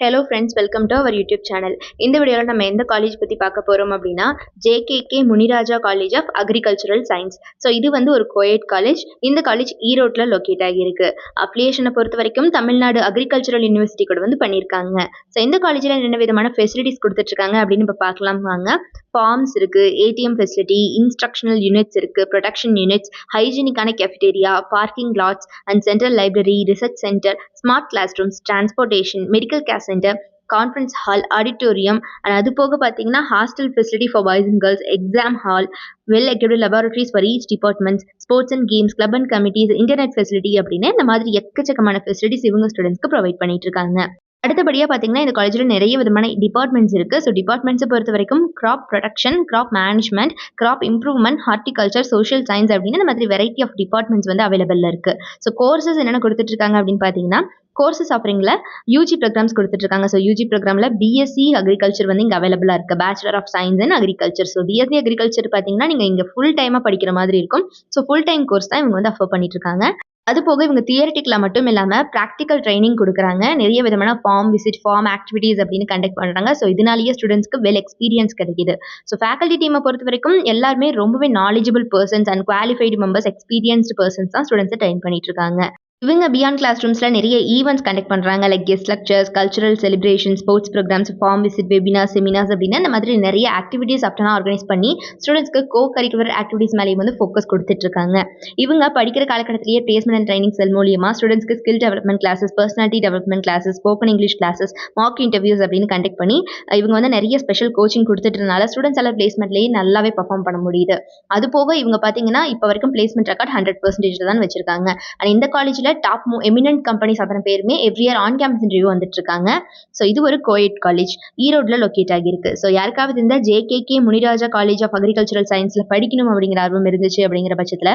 Hello friends, welcome to our YouTube channel. இந்த வீடியோவில் நம்ம எந்த காலேஜ் பற்றி பார்க்க போகிறோம் அப்படின்னா, JKK Muniraja college of agricultural science. So இது வந்து ஒரு கோயட் காலேஜ். இந்த காலேஜ் ஈரோட்டில் லொக்கேட் ஆகியிருக்கு. அப்ளிகேஷனை பொறுத்த வரைக்கும் தமிழ்நாடு அக்ரிகல்ச்சரல் யூனிவர்சிட்டி கூட வந்து பண்ணியிருக்காங்க. ஸோ இந்த காலேஜில் என்னென்ன விதமான ஃபெசிலிட்டிஸ் கொடுத்துட்ருக்காங்க அப்படின்னு இப்போ பார்க்கலாம் வாங்க. ஃபார்ம்ஸ் இருக்குது, ஏடிஎம் ஃபெசிலிட்டி, இன்ஸ்ட்ரக்ஷனல் யூனிட்ஸ் இருக்குது, ப்ரொடக்ஷன் யூனிட்ஸ், ஹைஜீனிக்கான cafeteria, parking lots and central library, research centre, smart class rooms, transportation, medical care centre, conference hall, auditorium and அது போக பார்த்தீங்கன்னா hostel facility for boys and girls, exam hall, well equipped laboratories for each departments, sports and games, club and committees, internet facility அப்படின்னு இந்த மாதிரி எக்கச்சக்கமான facilities இவங்க ஸ்டூடெண்ட்ஸ்க்கு provide பண்ணிட்டு இருக்காங்க. அடுத்தபடியாக பார்த்தீங்கன்னா இந்த காலேஜில் நிறைய விதமான டிபார்ட்மெண்ட்ஸ் இருக்குது. ஸோ டிபார்ட்மெண்ட்ஸை பொறுத்த வரைக்கும் crop production, crop management, crop improvement, horticulture, social science அப்படின்னு இந்த மாதிரி வெரைட்டி ஆஃப் டிபார்ட்மெண்ட்ஸ் வந்து அவைலபிள் இருக்குது. ஸோ கோர்சஸ் என்னென்ன கொடுத்துட்ருக்காங்க அப்படின்னு பார்த்தீங்கன்னா, கோர்சஸ் ஆஃபரிங்கில் யூஜி ப்ரோக்ராம்ஸ் கொடுத்துட்ருக்காங்க. ஸோ யூஜி ப்ரோக்ராமில் பிஎஸ்சி அக்ரிகல்ச்சர் வந்து இங்கே அவைலபிளாக இருக்குது. Bachelor of science in agriculture. So BSc agriculture பார்த்தீங்கன்னா நீங்கள் இங்கே ஃபுல் டைமாக படிக்கிற மாதிரி இருக்கும். ஸோ ஃபுல் டைம் கோர்ஸ் தான் இவங்க வந்து அஃபர் பண்ணிட்டு இருக்காங்க. அது போக இவங்க தியரிட்டிக்கில் மட்டும் இல்லாமல் ப்ராக்டிக்கல் ட்ரைனிங் கொடுக்குறாங்க. நிறைய விதமான ஃபார்ம் விசிட், ஃபார்ம் ஆக்டிவிட்டீஸ் அப்படின்னு கண்டக்ட் பண்ணுறாங்க. ஸோ இதனாலேயே ஸ்டூடெண்ட்ஸ்க்கு வெல் எக்ஸ்பீரியன்ஸ் கிடைக்குது. ஸோ ஃபேக்கல்ட்டி டீமை பொறுத்த வரைக்கும் எல்லாருமே ரொம்பவே knowledgeable persons and qualified members, experienced persons தான் ஸ்டூடெண்ட்ஸை ட்ரெயின் பண்ணிட்டு இருக்காங்க. இவங்க பியாண்ட் கிளாஸ் ரூம்ஸில் நிறைய ஈவெண்ட்ஸ் கண்டக்ட் பண்ணுறாங்க. Like guest lectures, cultural celebration, sports programs, farm visit, webinar, seminars அப்படின்னு இந்த மாதிரி நிறைய ஆக்டிவிட்டீஸ் ஆஃப்டர்னா ஆர்கனைஸ் பண்ணி ஸ்டூடெண்ட்ஸ்க்கு கோ கரிக்குலர் ஆக்டிவிட்டீஸ் மேலேயும் வந்து ஃபோக்கஸ் கொடுத்துட்ருக்காங்க. இவங்க படிக்கிற காலகட்டத்திலேயே பிளேஸ்மெண்ட் அண்ட் ட்ரைனிங் செல் மூலியமாக ஸ்டூடெண்ட்ஸ்க்கு skill development classes, personality development classes, spoken English classes, mark interviews அப்படின்னு கண்டக்ட் பண்ணி இவங்க வந்து நிறைய ஸ்பெஷல் கோச்சிங் கொடுத்துட்டனால ஸ்டூடெண்ட்ஸ் எல்லாம் பிளேஸ்மெண்ட்லேயே நல்லாவே பர்ஃபார்ம் பண்ண முடியுது. அது போக இவங்க பார்த்தீங்கன்னா இப்போ வரைக்கும் பிளேஸ்மெண்ட் ரெக்கார்ட் 100% தான் வச்சிருக்காங்க. அண்ட் இந்த காலேஜில் டாப் எமினன்ட் கம்பெனிஸ் அத்தனை பேருமே every year on campus interview வந்துட்டு இருக்காங்க. ஸோ இது ஒரு கோயட் காலேஜ், ஈரோட்டில் லொக்கேட் ஆகியிருக்கு. ஸோ யாருக்காவது இந்த JKK Muniraja college of agricultural சயின்ஸில் படிக்கணும் அப்படிங்கிற ஆர்வம் இருந்துச்சு அப்படிங்கிற பட்சத்தில்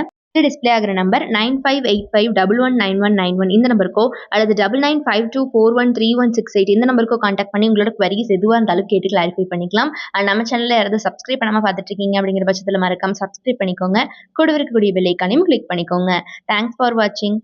டிஸ்பிளே ஆகிற நம்பர் 9585119191 இந்த நம்பருக்கோ அல்லது 9952413168 இந்த நம்பருக்கோ கான்டாக்ட் பண்ணி உங்களோட குவரிஸ் எதுவாக இருந்தாலும் கேட்டு கிளாரிஃபை பண்ணிக்கலாம். அண்ட் நம்ம சேனலில் யாராவது சப்ஸ்கிரைப் பண்ணாமல் பார்த்துட்டு இருக்கீங்க அப்படிங்கிற பட்சத்தில் மறக்காம சப்ஸ்கிரைப் பண்ணிக்கோங்க. கூட இருக்கக்கூடிய பெல் ஐக்கானையும் கிளிக் பண்ணிக்கோங்க. தேங்க்ஸ் ஃபார் வாட்சிங்.